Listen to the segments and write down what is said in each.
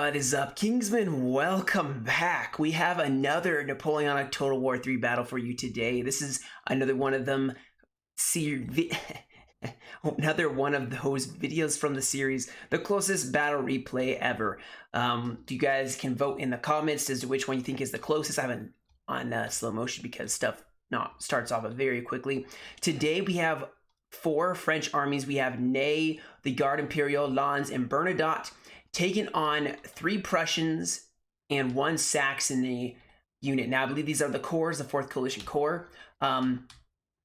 What is up, Kingsman? Welcome back. We have another Napoleonic Total War 3 battle for you today. This is another one of them another one of those videos from the series, the closest battle replay ever. You guys can vote in the comments as to which one you think is the closest. I haven't on slow motion because stuff starts off very quickly. Today we have 4 French armies. We have Ney, the Garde Imperial, Lens, and Bernadotte, taken on 3 Prussians and 1 Saxony unit. Now, I believe these are the corps, the 4th Coalition Corps. We're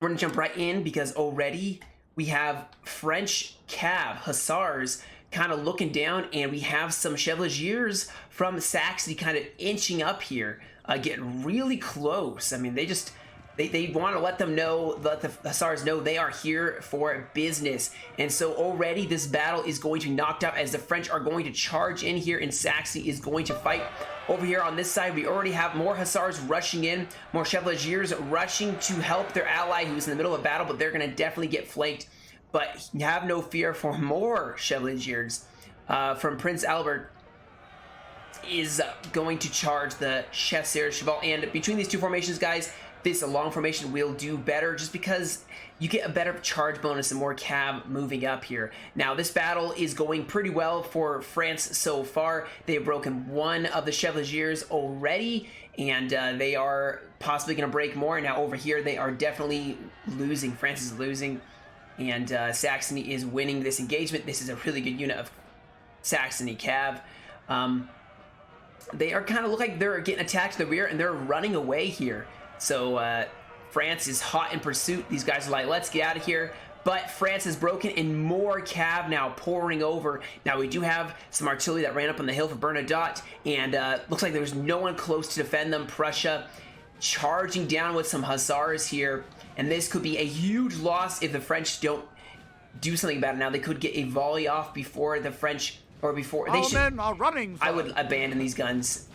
going to jump right in because already we have French cav, hussars, kind of looking down, and we have some chevaliers from Saxony kind of inching up here, getting really close. I mean, they want to let the hussars know they are here for business. And so already this battle is going to be knocked out as the French are going to charge in here, and Saxony is going to fight. Over here on this side, we already have more hussars rushing in, more chevaliers rushing to help their ally who's in the middle of battle, but they're going to definitely get flanked. But have no fear, for more chevaliers from Prince Albert is going to charge the Chasseurs Cheval. And between these 2 formations, guys, this long formation will do better just because you get a better charge bonus and more cav moving up here. Now, this battle is going pretty well for France so far. They've broken 1 of the chevaliers already, and they are possibly going to break more. Now, over here, they are definitely losing. France is losing, and Saxony is winning this engagement. This is a really good unit of Saxony cav. They are kind of look like they're getting attacked to the rear, and they're running away here. So France is hot in pursuit. These guys are like, let's get out of here. But France is broken, and more cav now pouring over. Now, we do have some artillery that ran up on the hill for Bernadotte, and looks like there's no one close to defend them. Prussia charging down with some hussars here, and this could be a huge loss if the French don't do something about it. Now, they could get a volley off before the French, or before they should. Men are running. I would abandon these guns.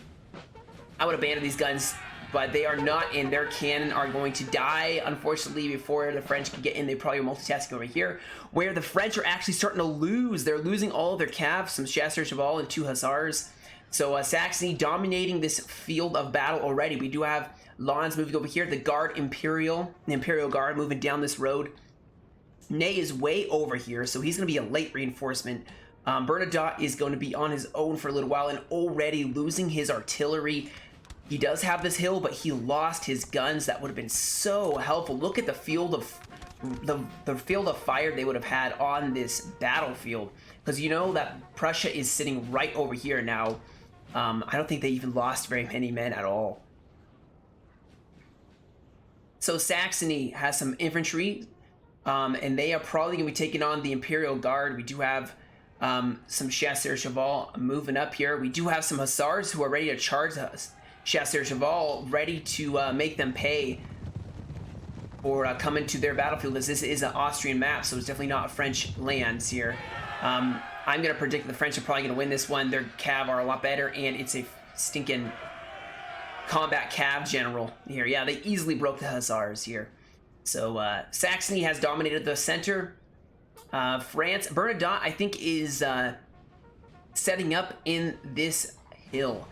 But they are not in. Their cannon are going to die, unfortunately, before the French can get in. They probably are multitasking over here, where the French are actually starting to lose. They're losing all of their cav, some Chasseurs Cheval, and 2 hussars. So Saxony dominating this field of battle already. We do have Lens moving over here, the Garde Imperial, the Imperial Guard moving down this road. Ney is way over here, so he's going to be a late reinforcement. Bernadotte is going to be on his own for a little while and already losing his artillery. He does have this hill, but he lost his guns. That would have been so helpful. Look at the field of the field of fire they would have had on this battlefield, because you know that Prussia is sitting right over here now. I don't think they even lost very many men at all. So Saxony has some infantry, and they are probably going to be taking on the Imperial Guard. We do have some Chasseurs Cheval moving up here. We do have some hussars who are ready to charge us. Chasseurs Cheval ready to make them pay for coming to their battlefield, as this is an Austrian map, so it's definitely not French lands here. I'm going to predict the French are probably going to win this one. Their cav are a lot better, and it's a stinking combat cav general here. Yeah, they easily broke the hussars here. So Saxony has dominated the center. France, Bernadotte, I think, is setting up in this hill.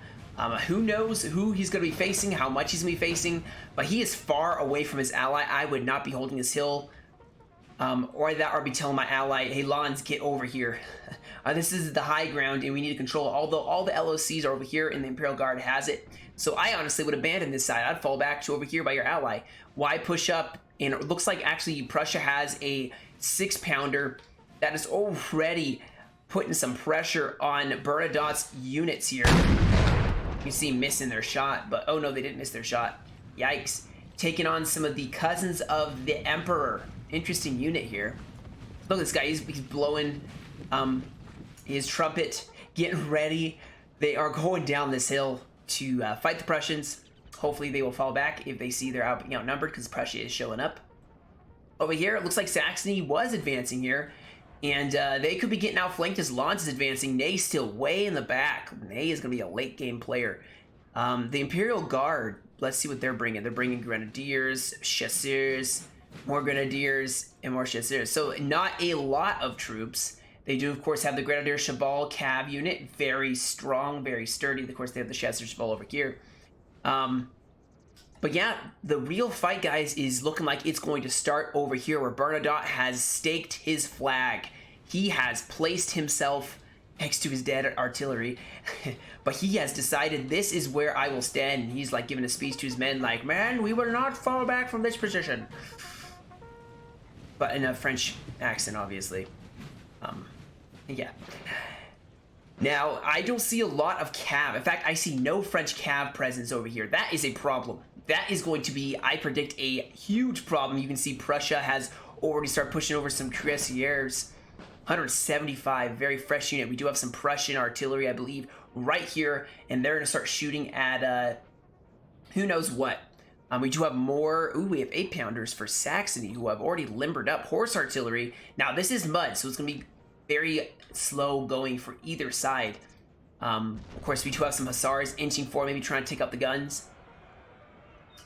Who knows who he's going to be facing, how much he's going to be facing, but he is far away from his ally. I would not be holding this hill, or be telling my ally, hey, Lens, get over here. This is the high ground, and we need to control it. Although all the LOCs are over here, and the Imperial Guard has it. So I honestly would abandon this side. I'd fall back to over here by your ally. Why push up? And it looks like actually Prussia has a 6-pounder that is already putting some pressure on Bernadotte's units here. You see missing their shot, but oh no, they didn't miss their shot. Yikes. Taking on some of the cousins of the Emperor. Interesting unit here. Look at this guy, he's blowing his trumpet, getting ready. They are going down this hill to fight the Prussians. Hopefully they will fall back if they see they're being outnumbered, because Prussia is showing up. Over here, it looks like Saxony was advancing here, and they could be getting outflanked as Lens is advancing. Ney's still way in the back. Ney is going to be a late game player. The Imperial Guard, let's see what they're bringing. They're bringing Grenadiers, Chasseurs, more Grenadiers, and more Chasseurs. So not a lot of troops. They do, of course, have the Grenadier Cheval Cav unit. Very strong, very sturdy. Of course, they have the Chasseur Cheval over here. But yeah, the real fight, guys, is looking like it's going to start over here where Bernadotte has staked his flag. He has placed himself next to his dead artillery, but he has decided this is where I will stand. And he's like giving a speech to his men like, man, we will not fall back from this position. But in a French accent, obviously. Yeah. Now, I don't see a lot of cav. In fact, I see no French cav presence over here. That is a problem. That is going to be, I predict, a huge problem. You can see Prussia has already started pushing over some cuirassiers. 175, very fresh unit. We do have some Prussian artillery, I believe, right here. And they're going to start shooting at, who knows what. We do have more. Ooh, we have 8-pounders for Saxony, who have already limbered up horse artillery. Now, this is mud, so it's going to be very slow going for either side. Of course, we do have some hussars inching forward, maybe trying to take up the guns.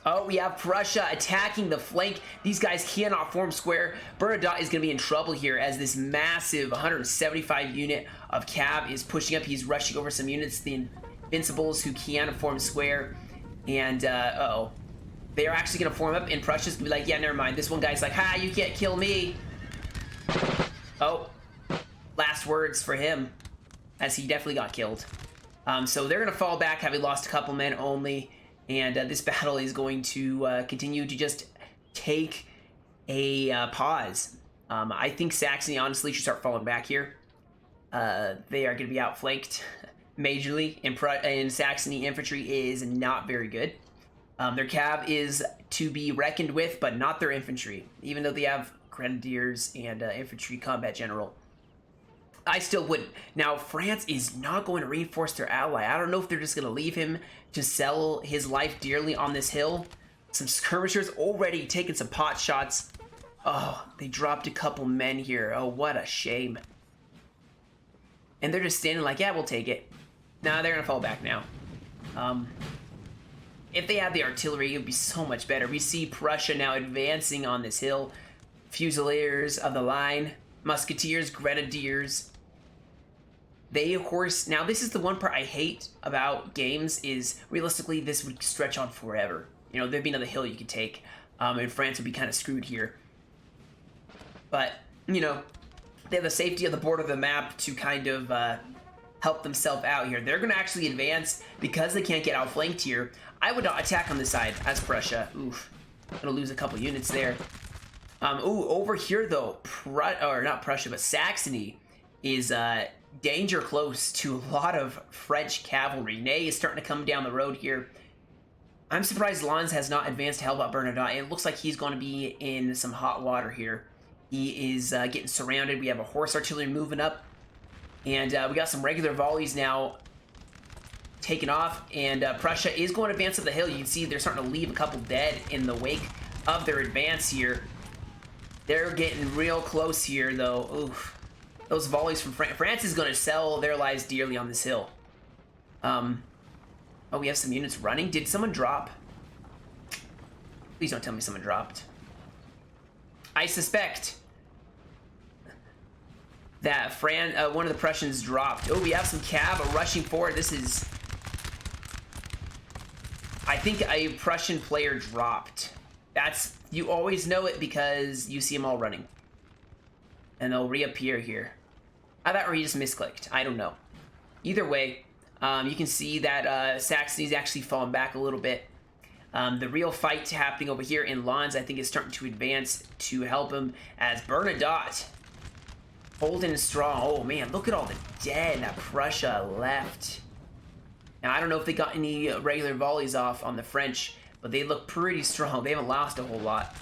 Oh, we have Prussia attacking the flank. These guys cannot form square. Bernadotte is going to be in trouble here as this massive 175 unit of cav is pushing up. He's rushing over some units, the Invincibles, who can form square. And, uh-oh. They are actually going to form up, and Prussia's going to be like, yeah, never mind. This one guy's like, ha, you can't kill me. Oh. Last words for him, as he definitely got killed. So they're going to fall back, having lost a couple men only. And this battle is going to continue to just take a pause. I think Saxony, honestly, should start falling back here. They are going to be outflanked majorly, and Saxony infantry is not very good. Their cav is to be reckoned with, but not their infantry, even though they have grenadiers and infantry combat general. I still wouldn't. Now, France is not going to reinforce their ally. I don't know if they're just going to leave him to sell his life dearly on this hill. Some skirmishers already taking some pot shots. Oh, they dropped a couple men here. Oh, what a shame. And they're just standing like, yeah, we'll take it. Nah, they're going to fall back now. If they had the artillery, it would be so much better. We see Prussia now advancing on this hill. Fusiliers of the line, musketeers, grenadiers. They, of course, now this is the one part I hate about games is realistically this would stretch on forever. You know, there'd be another hill you could take, and France would be kind of screwed here. But, you know, they have the safety of the border of the map to kind of help themselves out here. They're going to actually advance because they can't get outflanked here. I would not attack on this side as Prussia. Oof. Gonna lose a couple units there. Ooh, over here though, not Prussia, but Saxony is danger close to a lot of French cavalry. Ney is starting to come down the road here. I'm surprised Lanz has not advanced to help out Bernadotte. It looks like he's going to be in some hot water here. He is getting surrounded. We have a horse artillery moving up. And we got some regular volleys now taken off. And Prussia is going to advance up the hill. You can see they're starting to leave a couple dead in the wake of their advance here. They're getting real close here, though. Oof. Those volleys from France. France is going to sell their lives dearly on this hill. Oh, we have some units running. Did someone drop? Please don't tell me someone dropped. I suspect that one of the Prussians dropped. Oh, we have some cav rushing forward. This is... I think a Prussian player dropped. That's... You always know it because you see them all running. And they'll reappear here. I thought he just misclicked. I don't know. Either way, you can see that Saxony's actually fallen back a little bit. The real fight happening over here in Lens, I think, is starting to advance to help him as Bernadotte holding strong. Oh, man, look at all the dead that Prussia left. Now, I don't know if they got any regular volleys off on the French, but they look pretty strong. They haven't lost a whole lot.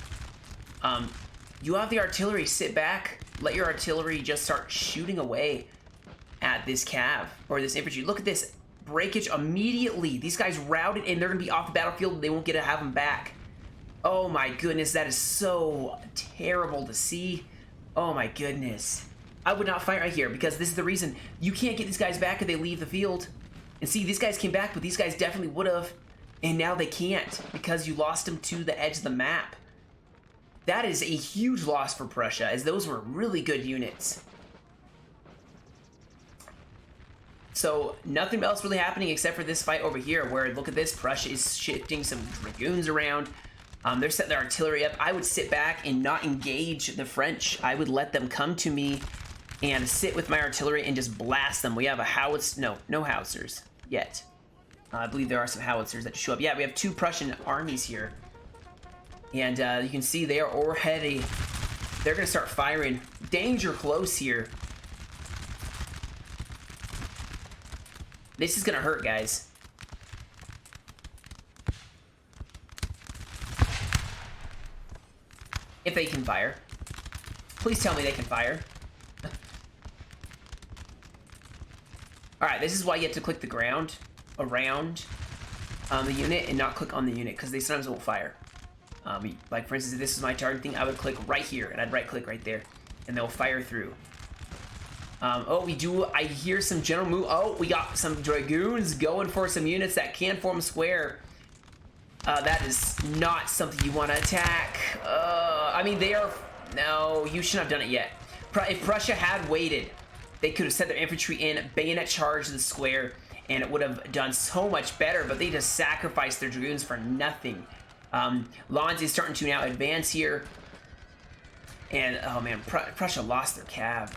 You have the artillery. Sit back. Let your artillery just start shooting away at this cav or this infantry. Look at this breakage immediately. These guys routed and they're going to be off the battlefield. They won't get to have them back. Oh my goodness. That is so terrible to see. Oh my goodness. I would not fight right here because this is the reason. You can't get these guys back if they leave the field. And see, these guys came back, but these guys definitely would have. And now they can't because you lost them to the edge of the map. That is a huge loss for Prussia, as those were really good units. So nothing else really happening except for this fight over here, where look at this, Prussia is shifting some dragoons around. They're setting their artillery up. I would sit back and not engage the French. I would let them come to me and sit with my artillery and just blast them. We have a howitzer, no howitzers yet. I believe there are some howitzers that show up. Yeah, we have 2 Prussian armies here. And you can see they are already, they're gonna start firing. Danger close here. This is gonna hurt, guys. If they can fire. Please tell me they can fire. Alright, this is why you have to click the ground around the unit and not click on the unit, because they sometimes won't fire. Like, for instance, if this is my target thing, I would click right here, and I'd right-click right there, and they'll fire through. Oh, I hear some general move. Oh, we got some dragoons going for some units that can form square. That is not something you want to attack. I mean, they are... No, you shouldn't have done it yet. If Prussia had waited, they could have set their infantry in, bayonet charge the square, and it would have done so much better, but they just sacrificed their dragoons for nothing. Lons is starting to now advance here. And, oh man, Prussia lost their cav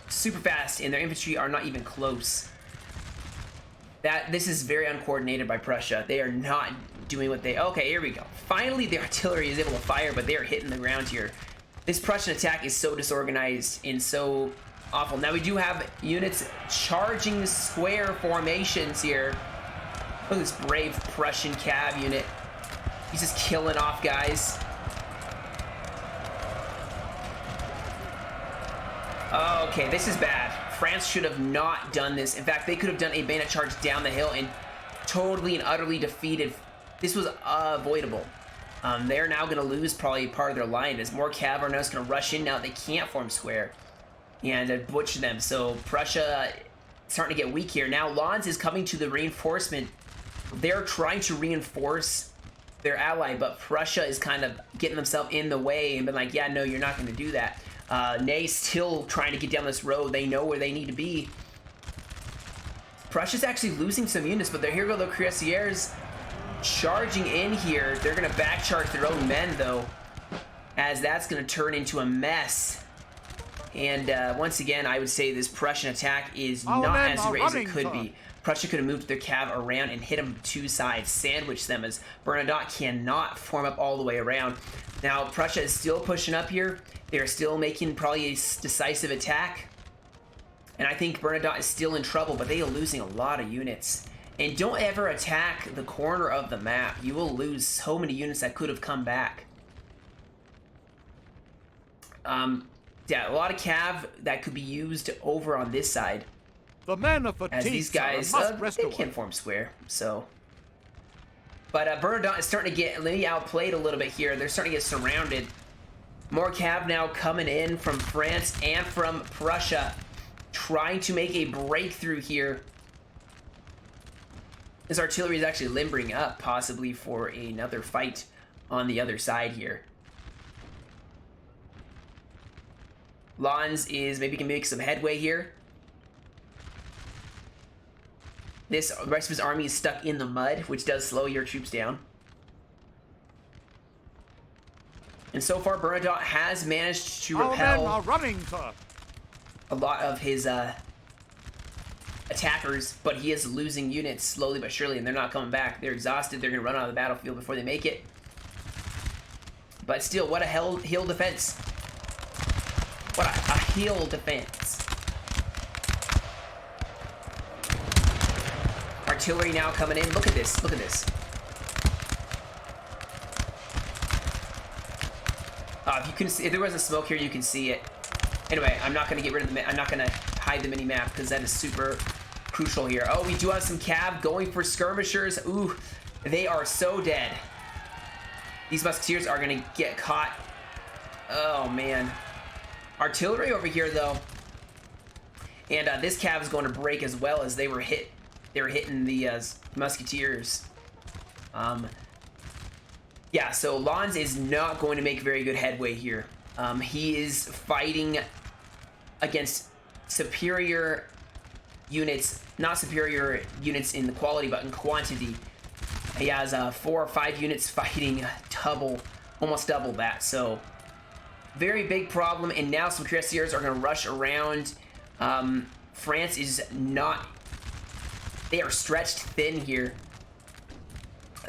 super fast, and their infantry are not even close. This is very uncoordinated by Prussia. They are not doing what they... Okay, here we go. Finally, the artillery is able to fire, but they are hitting the ground here. This Prussian attack is so disorganized and so awful. Now, we do have units charging square formations here. Look at this brave Prussian cav unit. He's just killing off guys. Okay, this is bad. France should have not done this. In fact, they could have done a bayonet charge down the hill and totally and utterly defeated. This was avoidable. They're now going to lose probably part of their line as more cav are now just going to rush in. Now they can't form square and butcher them. So Prussia starting to get weak here. Now Lons is coming to the reinforcement. They're trying to reinforce their ally, but Prussia is kind of getting themselves in the way and been like, yeah, no, you're not going to do that. Ney still trying to get down this road. They know where they need to be. Prussia's actually losing some units, but here go the cuirassiers charging in here. They're going to back charge their own men, though, as that's going to turn into a mess. And once again, I would say this Prussian attack is not as great as it could be. Prussia could have moved their cav around and hit them 2 sides, sandwich them, as Bernadotte cannot form up all the way around. Now, Prussia is still pushing up here. They're still making probably a decisive attack. And I think Bernadotte is still in trouble, but they are losing a lot of units. And don't ever attack the corner of the map. You will lose so many units that could have come back. Yeah, a lot of cav that could be used over on this side. The men are fatigued, as these guys, they can't form square, so... But Bernadotte is starting to get maybe outplayed a little bit here. They're starting to get surrounded. More cav now coming in from France and from Prussia, trying to make a breakthrough here. This artillery is actually limbering up, possibly for another fight on the other side here. Lons is maybe can make some headway here. This rest of his army is stuck in the mud, which does slow your troops down. And so far, Bernadotte has managed to repel a lot of his attackers, but he is losing units slowly but surely, and they're not coming back. They're exhausted. They're going to run out of the battlefield before they make it. But still, what a heel defense. What a heel defense. Artillery now coming in. Look at this. Look at this. If you can see, if there wasn't smoke here, you can see it. Anyway, I'm not going to get rid of the. I'm not going to hide the mini map because that is super crucial here. Oh, we do have some cav going for skirmishers. Ooh, they are so dead. These musketeers are going to get caught. Oh man, artillery over here though, and this cav is going to break as well as they were hit. They were hitting the musketeers. Yeah, so Lons is not going to make very good headway here. He is fighting against superior units, not superior units in quality, but in quantity. He has 4 or 5 units fighting almost double that. So very big problem. And now some cuirassiers are going to rush around. France is not. They are stretched thin here.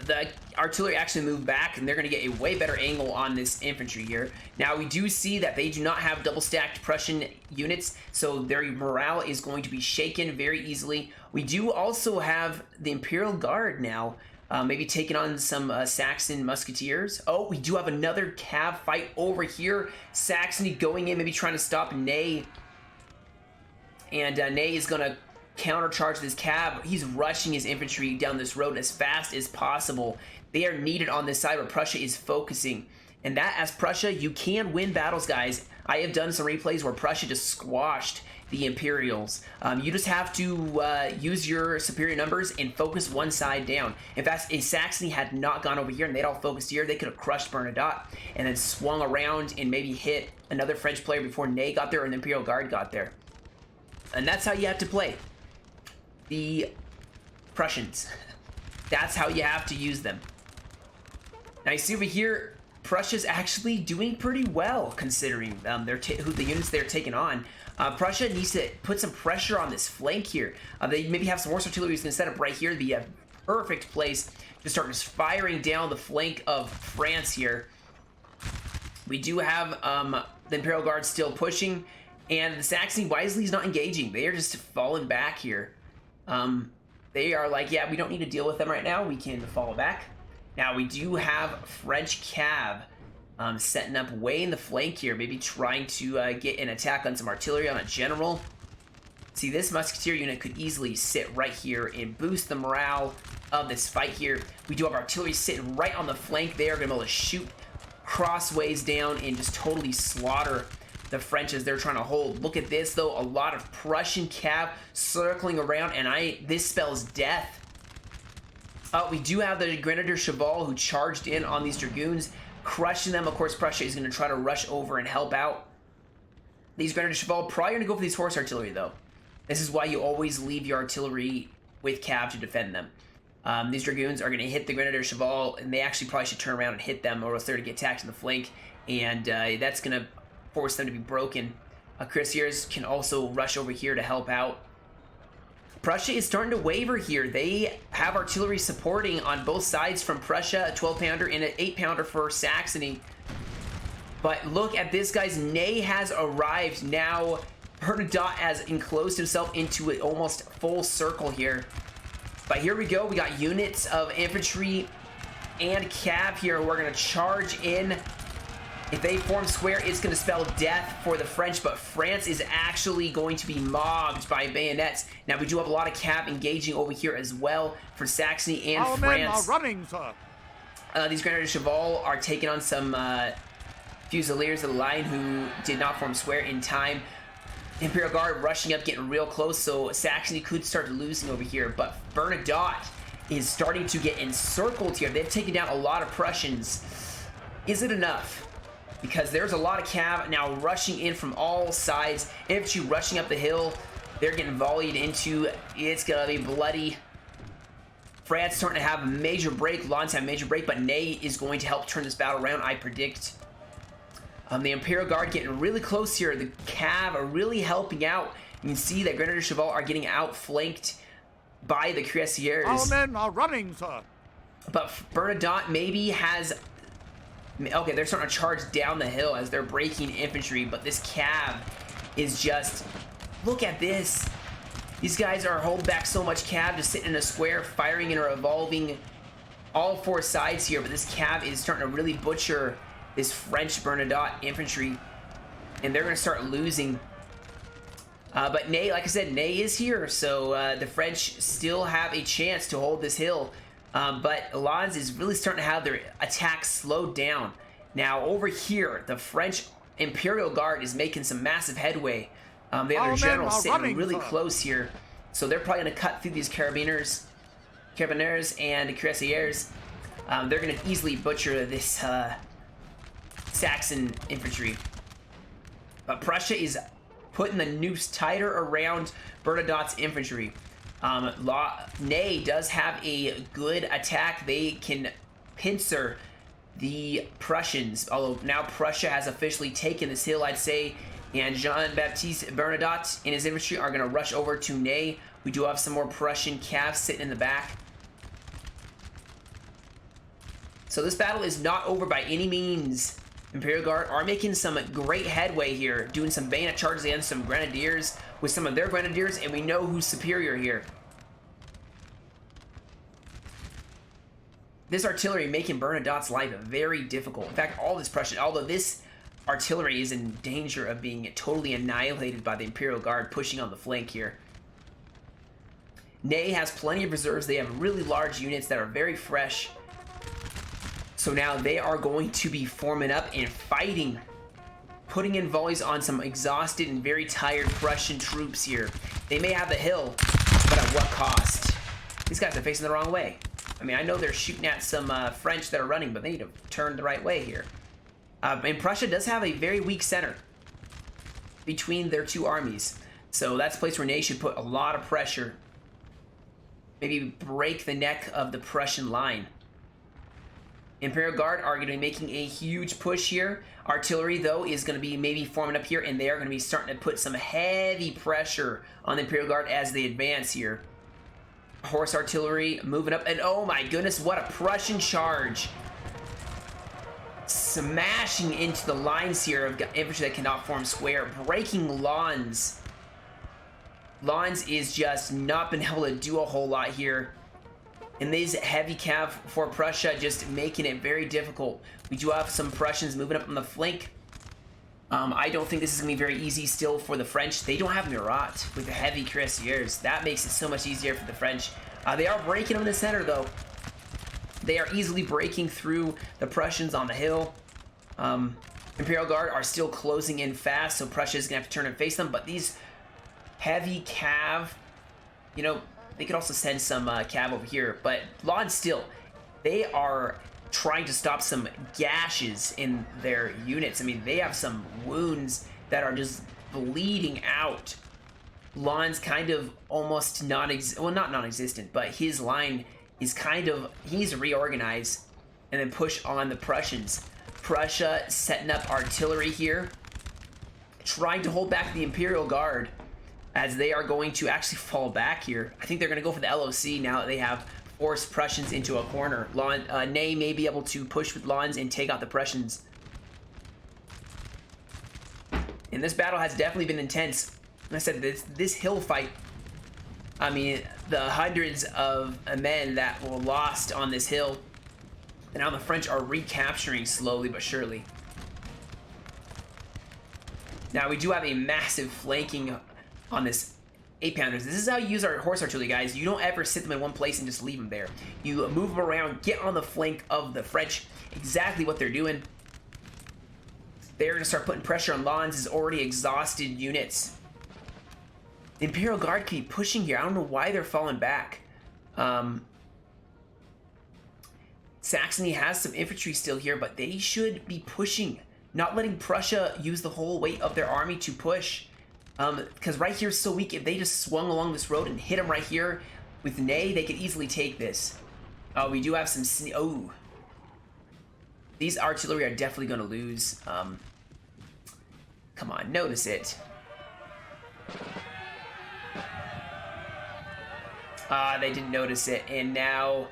The artillery actually moved back, and they're going to get a way better angle on this infantry here. Now, we do see that they do not have double-stacked Prussian units, so their morale is going to be shaken very easily. We do also have the Imperial Guard now, maybe taking on some Saxon musketeers. Oh, we do have another cav fight over here. Saxony going in, maybe trying to stop Ney. And Ney is going to countercharge this cav. He's rushing his infantry down this road as fast as possible. They are needed on this side where Prussia is focusing. And that, as Prussia, you can win battles, guys. I have done some replays where Prussia just squashed the Imperials. You just have to use your superior numbers and focus one side down. In fact, if Saxony had not gone over here and they'd all focused here, they could have crushed Bernadotte and then swung around and maybe hit another French player before Ney got there and the Imperial Guard got there. And that's how you have to play the Prussians. That's how you have to use them. Now you see over here, Prussia's actually doing pretty well considering the units they're taking on. Prussia needs to put some pressure on this flank here. They maybe have some horse artillery is going to set up right here, the perfect place to start just firing down the flank of France here. We do have the Imperial Guard still pushing, and the Saxony wisely is not engaging. They are just falling back here. They are like, yeah, we don't need to deal with them right now. We can fall back. Now, we do have French cav setting up way in the flank here, maybe trying to get an attack on some artillery on a general. See, this musketeer unit could easily sit right here and boost the morale of this fight here. We do have artillery sitting right on the flank there. Going to be able to shoot crossways down and just totally slaughter the French as they're trying to hold. Look at this, though. A lot of Prussian cav circling around, and this spells death. We do have the Grenadier Cheval who charged in on these Dragoons, crushing them. Of course, Prussia is going to try to rush over and help out. These Grenadier Cheval probably going to go for these horse artillery, though. This is why you always leave your artillery with cav to defend them. These Dragoons are going to hit the Grenadier Cheval, and they actually probably should turn around and hit them, or else they're going to get attacked in the flank, and that's going to force them to be broken. Cuirassiers can also rush over here to help out. Prussia is starting to waver here. They have artillery supporting on both sides from Prussia, a 12-pounder and an 8-pounder for Saxony. But look at this, guys. Ney has arrived. Now, Bernadotte has enclosed himself into an almost full circle here. But here we go. We got units of infantry and cav here. We're going to charge in. If they form square, it's going to spell death for the French, but France is actually going to be mobbed by bayonets. Now, we do have a lot of cav engaging over here as well for Saxony and France. Men are running, sir. These Grenadier Cheval are taking on some Fusiliers of the line who did not form square in time. Imperial Guard rushing up, getting real close, so Saxony could start losing over here, but Bernadotte is starting to get encircled here. They've taken down a lot of Prussians. Is it enough? Because there's a lot of cav now rushing in from all sides. Infantry rushing up the hill. They're getting volleyed into. It's going to be bloody. France starting to have a major break. Lawrence have a major break, but Ney is going to help turn this battle around, I predict. The Imperial Guard getting really close here. The cav are really helping out. You can see that Grenadier Cheval are getting outflanked by the Cuirassiers. Our men are running, sir. But Bernadotte maybe has... Okay, they're starting to charge down the hill as they're breaking infantry, but this cav is just... Look at this. These guys are holding back so much cav, just sitting in a square, firing and revolving all four sides here, but this cav is starting to really butcher this French Bernadotte infantry, and they're going to start losing. But Ney, like I said, Ney is here, so the French still have a chance to hold this hill. But Lens is really starting to have their attacks slowed down. Now, over here, the French Imperial Guard is making some massive headway. They have their general sitting really close here. So they're probably going to cut through these Carabiners and Cuirassiers. They're going to easily butcher this Saxon infantry. But Prussia is putting the noose tighter around Bernadotte's infantry. Ney does have a good attack. They can pincer the Prussians, although now Prussia has officially taken this hill, I'd say, and Jean-Baptiste Bernadotte and his infantry are going to rush over to Ney. We do have some more Prussian cav sitting in the back. So this battle is not over by any means. Imperial Guard are making some great headway here, doing some bayonet charges against some grenadiers with some of their grenadiers, and we know who's superior here. This artillery making Bernadotte's life very difficult. In fact, all this Prussian, although this artillery is in danger of being totally annihilated by the Imperial Guard pushing on the flank here. Ney has plenty of reserves. They have really large units that are very fresh. So now they are going to be forming up and fighting, putting in volleys on some exhausted and very tired Prussian troops here. They may have the hill, but at what cost? These guys are facing the wrong way. I mean, I know they're shooting at some French that are running, but they need to turn the right way here. And Prussia does have a very weak center between their two armies. So that's a place where Ney should put a lot of pressure. Maybe break the neck of the Prussian line. Imperial Guard are going to be making a huge push here. Artillery, though, is going to be maybe forming up here, and they are going to be starting to put some heavy pressure on the Imperial Guard as they advance here. Horse artillery moving up, and oh my goodness, what a Prussian charge. Smashing into the lines here of infantry that cannot form square, breaking lawns. Lawns is just not been able to do a whole lot here. And these heavy cav for Prussia just making it very difficult. We do have some Prussians moving up on the flank. I don't think this is going to be very easy still for the French. They don't have Murat with the heavy cuirassiers. That makes it so much easier for the French. They are breaking them in the center, though. They are easily breaking through the Prussians on the hill. Imperial Guard are still closing in fast, so Prussia is going to have to turn and face them. But these heavy cav, you know, they could also send some cav over here. But Lawns still, they are trying to stop some gashes in their units. I mean, they have some wounds that are just bleeding out. Lawns kind of almost not non-existent, but his line is kind of, he's reorganized and then push on the Prussians. Prussia setting up artillery here, trying to hold back the Imperial Guard as they are going to actually fall back here. I think they're going to go for the LOC now that they have forced Prussians into a corner. Ney may be able to push with Lawns and take out the Prussians. And this battle has definitely been intense. Like I said, this hill fight, I mean, the hundreds of men that were lost on this hill, and now the French are recapturing slowly but surely. Now we do have a massive flanking on this 8-pounders. This is how you use our horse artillery, guys. You don't ever sit them in one place and just leave them there. You move them around, get on the flank of the French. Exactly what they're doing. They're going to start putting pressure on Lawns' already exhausted units. The Imperial Guard can be pushing here. I don't know why they're falling back. Saxony has some infantry still here, but they should be pushing, not letting Prussia use the whole weight of their army to push. Because right here is so weak. If they just swung along this road and hit them right here with Ney, they could easily take this. Oh, we do have some... Oh. These artillery are definitely going to lose. Come on, notice it. They didn't notice it, and now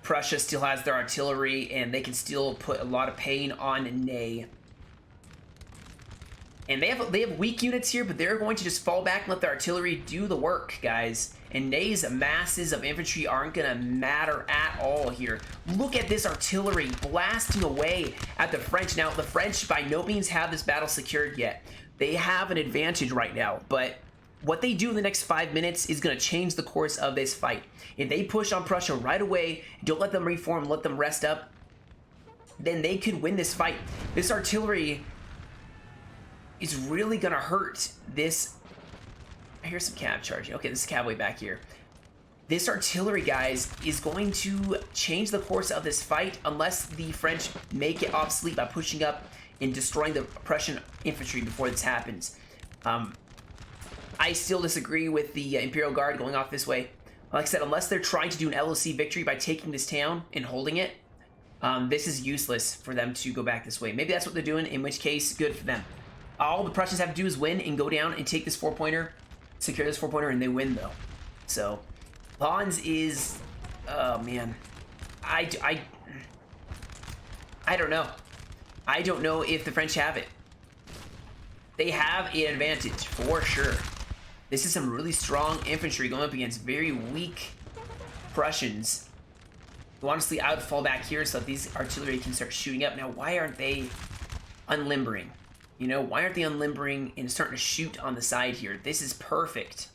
Prussia still has their artillery, and they can still put a lot of pain on Ney. And they have weak units here, but they're going to just fall back and let the artillery do the work, guys. And Ney's masses of infantry aren't going to matter at all here. Look at this artillery blasting away at the French. Now, the French by no means have this battle secured yet. They have an advantage right now, but what they do in the next 5 minutes is going to change the course of this fight. If they push on Prussia right away, don't let them reform, let them rest up, then they could win this fight. This artillery is really going to hurt this. Here's some cav charging. Okay, this is cavalry back here. This artillery, guys, is going to change the course of this fight unless the French make it obsolete by pushing up and destroying the Prussian infantry before this happens. I still disagree with the Imperial Guard going off this way. Like I said, unless they're trying to do an LOC victory by taking this town and holding it, this is useless for them to go back this way. Maybe that's what they're doing, in which case, good for them. All the Prussians have to do is win and go down and take this 4-pointer, secure this 4-pointer, and they win, though. So, Lons is... Oh, man. I don't know. I don't know if the French have it. They have an advantage, for sure. This is some really strong infantry going up against very weak Prussians. So honestly, I would fall back here so that these artillery can start shooting up. Now, why aren't they unlimbering? You know, why aren't they unlimbering and starting to shoot on the side here? This is perfect.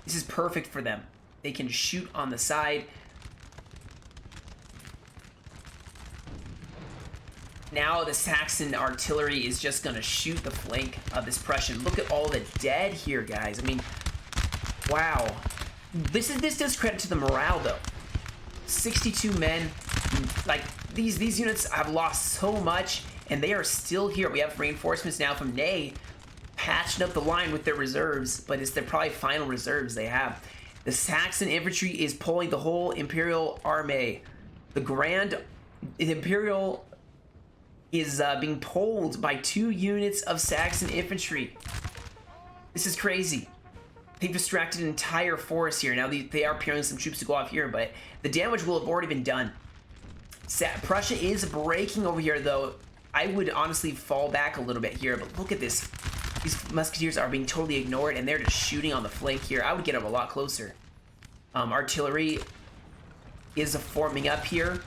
This is perfect for them. They can shoot on the side. Now the Saxon artillery is just going to shoot the flank of this Prussian. Look at all the dead here, guys. I mean, wow. This does credit to the morale, though. 62 men. Like, these units have lost so much, and they are still here. We have reinforcements now from Ney patching up the line with their reserves, but it's their probably final reserves they have. The Saxon infantry is pulling the whole Imperial army. The Imperial is being pulled by 2 units of Saxon infantry. This is crazy. They've distracted an entire force here. Now they are preparing some troops to go off here, but the damage will have already been done. Prussia is breaking over here, though. I would honestly fall back a little bit here, but look at this. These musketeers are being totally ignored, and they're just shooting on the flank here. I would get them a lot closer. Artillery is forming up here.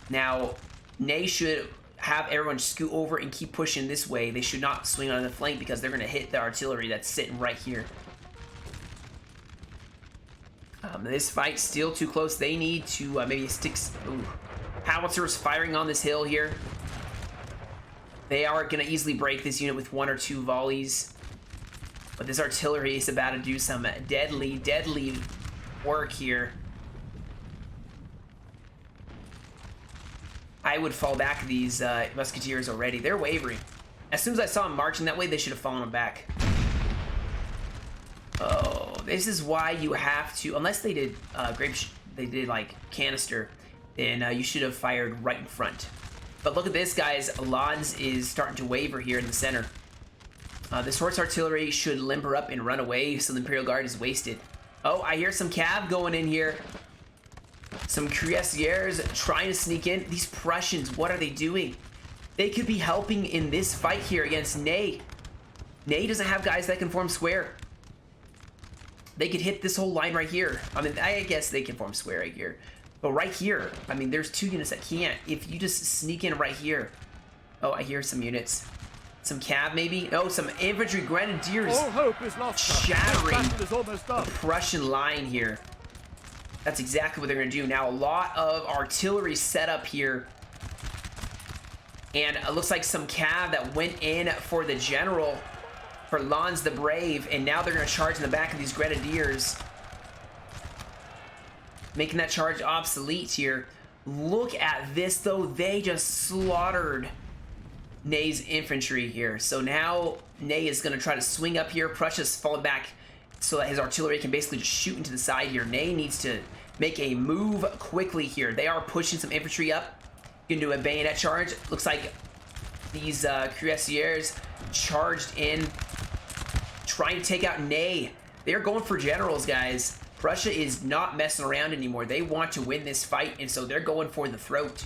Now, Ney should have everyone scoot over and keep pushing this way. They should not swing on the flank because they're going to hit the artillery that's sitting right here. This fight's still too close. They need to maybe stick... Ooh. Howitzers firing on this hill here. They are going to easily break this unit with 1 or 2 volleys. But this artillery is about to do some deadly, deadly work here. I would fall back these musketeers already. They're wavering. As soon as I saw them marching that way, they should have fallen back. Oh, this is why you have to, unless they did they did like canister, then you should have fired right in front. But look at this, guys. Lons is starting to waver here in the center. This horse artillery should limber up and run away, so the Imperial Guard is wasted. Oh, I hear some cav going in here. Some cuirassiers trying to sneak in. These Prussians, what are they doing? They could be helping in this fight here against Ney. Ney doesn't have guys that can form square. They could hit this whole line right here. I mean, I guess they can form square right here. But right here, I mean, there's 2 units that can't. If you just sneak in right here. Oh, I hear some units. Some cav, maybe? Oh, some infantry grenadiers. All hope is lost. Shattering The battle is almost done. the Prussian line here. That's exactly what they're going to do. Now, a lot of artillery set up here. And it looks like some cav that went in for the general, for Lons the Brave. And now they're going to charge in the back of these grenadiers, making that charge obsolete here. Look at this, though. They just slaughtered Ney's infantry here. So now Ney is going to try to swing up here. Prussia's fallen back so that his artillery can basically just shoot into the side here. Ney needs to make a move quickly here. They are pushing some infantry up. You can do a bayonet charge. Looks like these cuirassiers charged in, trying to take out Ney. They're going for generals, guys. Prussia is not messing around anymore. They want to win this fight, and so they're going for the throat.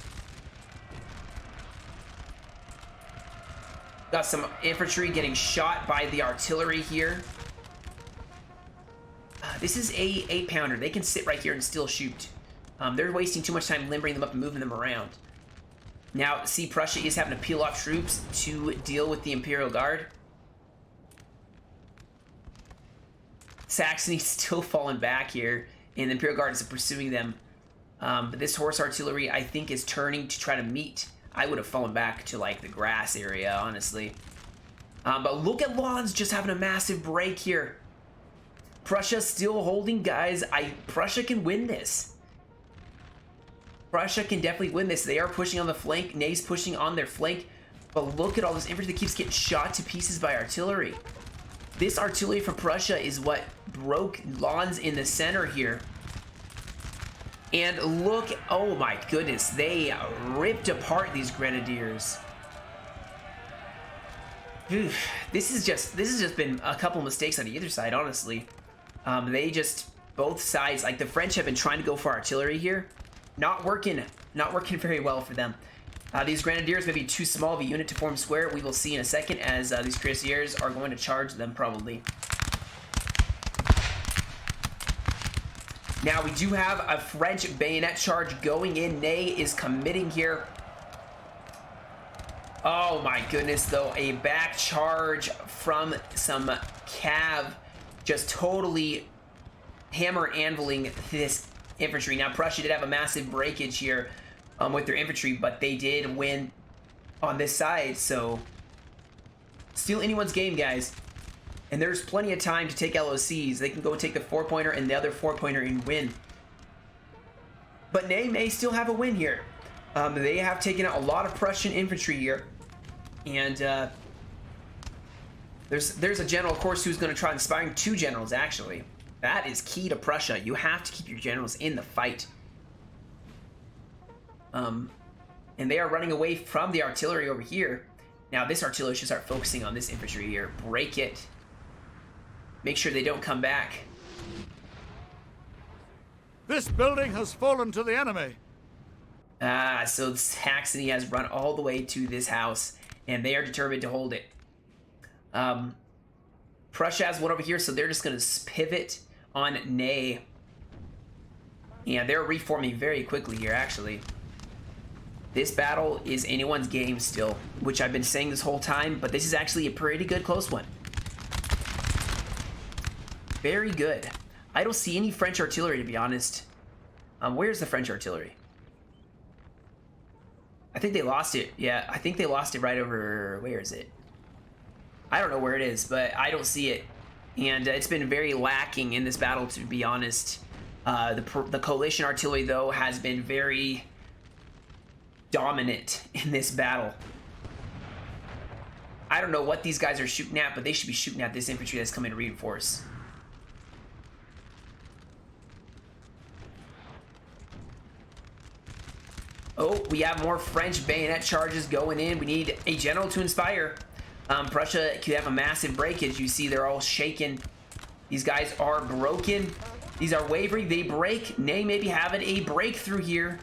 Got some infantry getting shot by the artillery here. This is a 8-pounder. They can sit right here and still shoot. They're wasting too much time limbering them up and moving them around. Now, see, Prussia is having to peel off troops to deal with the Imperial Guard. Saxony's still falling back here, and the Imperial Guard is pursuing them. But this horse artillery, I think, is turning to try to meet. I would have fallen back to, like, the grass area, honestly. But look at Lons just having a massive break here. Prussia still holding, guys. Prussia can win this. Prussia can definitely win this. They are pushing on the flank. Ney's pushing on their flank. But look at all this infantry that keeps getting shot to pieces by artillery. This artillery from Prussia is what broke lawns in the center here. And look, oh my goodness, they ripped apart these grenadiers. Oof, this has just been a couple mistakes on either side, honestly. They just, both sides, like the French have been trying to go for artillery here. Not working very well for them. These grenadiers may be too small of a unit to form square. We will see in a second as these cuirassiers are going to charge them probably. Now we do have a French bayonet charge going in. Ney is committing here. Oh my goodness, though. A back charge from some cav just totally hammer anviling this infantry. Now Prussia did have a massive breakage here with their infantry, but they did win on this side, so still anyone's game, guys. And there's plenty of time to take LOCs. They can go take the 4-pointer and the other 4-pointer and win. But Ney may still have a win here. They have taken out a lot of Prussian infantry here. And there's a general, of course, who's going to try inspiring 2 generals, actually. That is key to Prussia. You have to keep your generals in the fight. And they are running away from the artillery over here. Now, this artillery should start focusing on this infantry here. Break it. Make sure they don't come back. This building has fallen to the enemy. So Saxony has run all the way to this house, and they are determined to hold it. Prussia has one over here, so they're just going to pivot on Ney. And they're reforming very quickly here, actually. This battle is anyone's game still, which I've been saying this whole time, but this is actually a pretty good close one. Very good. I don't see any French artillery, to be honest. Where's the French artillery? I think they lost it. Yeah, I think they lost it right over... Where is it? I don't know where it is, but I don't see it. And it's been very lacking in this battle, to be honest. The coalition artillery, though, has been very dominant in this battle. I don't know what these guys are shooting at, but they should be shooting at this infantry that's coming to reinforce. Oh, we have more French bayonet charges going in. We need a general to inspire. Prussia could have a massive breakage. You see they're all shaken. These guys are broken. These are wavering. They break. Ney maybe having a breakthrough here.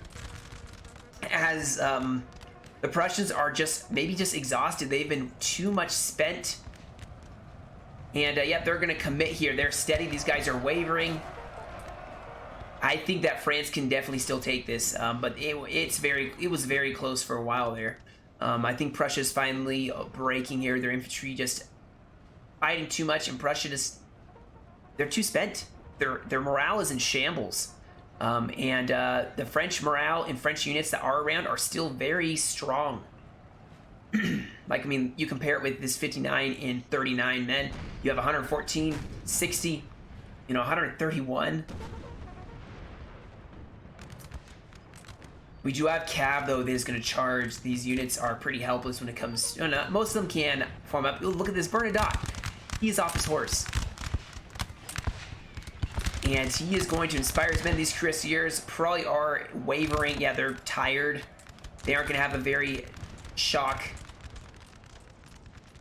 As the Prussians are maybe just exhausted. They've been too much spent. And yeah, they're going to commit here. They're steady. These guys are wavering. I think that France can definitely still take this, but it was very close for a while there. I think Prussia's finally breaking here. Their infantry just fighting too much, and Prussia they're too spent. Their morale is in shambles. And the French morale and French units that are around are still very strong. Like, I mean, you compare it with this 59 and 39 men. You have 114, 60, 131. We do have Cav, though, that is going to charge. These units are pretty helpless when it comes to... most of them can form up. Ooh, look at this Bernadotte. He is off his horse. And he is going to inspire his men. These cuirassiers probably are wavering. Yeah, they're tired. They aren't going to have a very shock.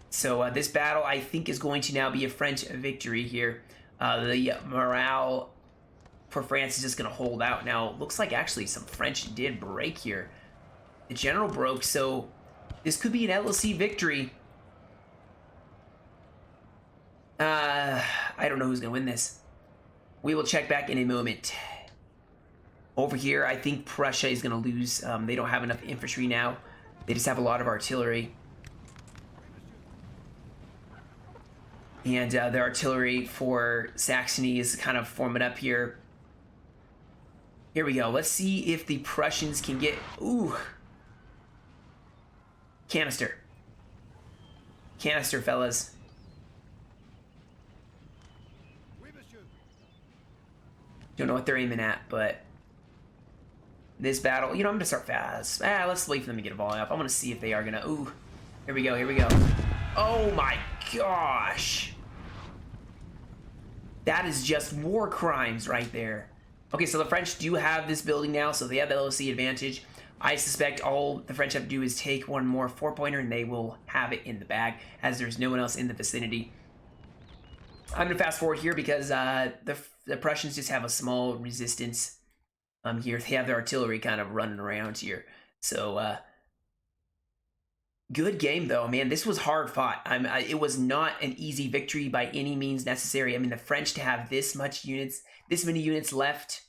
So this battle, I think, is going to now be a French victory here. The morale for France is just going to hold out. Now, looks like actually some French did break here. The general broke, so this could be an LOC victory. I don't know who's going to win this. We will check back in a moment. Over here, I think Prussia is going to lose. They don't have enough infantry now. They just have a lot of artillery. And the artillery for Saxony is kind of forming up here. Here we go. Let's see if the Prussians can get... Ooh. Canister. Canister, fellas. Don't know what they're aiming at, but... This battle... I'm going to start fast. Let's wait for them to get a volley up. I'm going to see if they are going to... Ooh. Here we go, here we go. Oh my gosh. That is just war crimes right there. Okay, so the French do have this building now, so they have the LOC advantage. I suspect all the French have to do is take one more 4-pointer and they will have it in the bag, as there's no one else in the vicinity. I'm going to fast forward here because the Prussians just have a small resistance here. They have their artillery kind of running around here. So, good game, though, man. This was hard fought. It was not an easy victory by any means necessary. I mean, the French to have this many units left.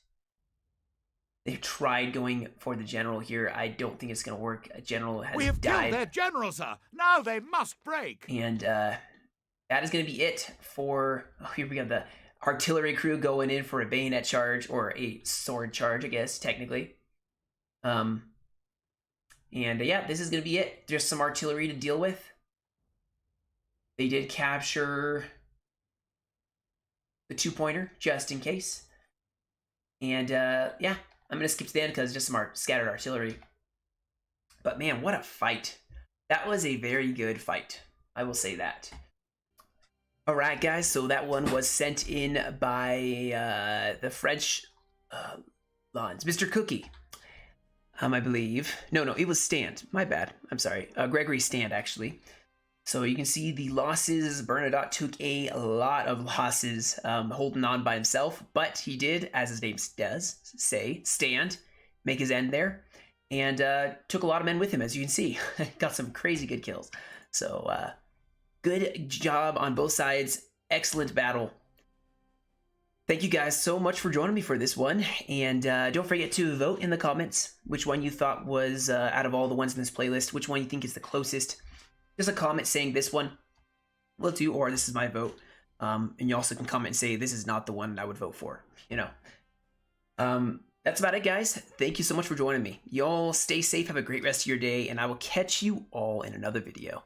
They tried going for the general here. I don't think it's going to work. A general has died. We have killed their general, sir. Now they must break. And that is going to be it for... Oh, here we got the artillery crew going in for a bayonet charge, or a sword charge, I guess, technically. And yeah, this is going to be it. Just some artillery to deal with. They did capture the 2-pointer, just in case. And yeah, I'm going to skip to the end because just some scattered artillery. But man, what a fight. That was a very good fight. I will say that. Alright guys, so that one was sent in by the French lawns. Mr. Cookie, I believe. No, it was Stand. My bad. I'm sorry. Gregorystand, actually. So you can see the losses. Bernadotte took a lot of losses holding on by himself, but he did, as his name does say, stand, make his end there, and took a lot of men with him, as you can see. Got some crazy good kills. So, good job on both sides. Excellent battle. Thank you guys so much for joining me for this one. And don't forget to vote in the comments which one you thought was, out of all the ones in this playlist, which one you think is the closest. Just a comment saying this one will do, or this is my vote. And you also can comment and say this is not the one I would vote for, you know. That's about it, guys. Thank you so much for joining me. Y'all stay safe, have a great rest of your day, and I will catch you all in another video.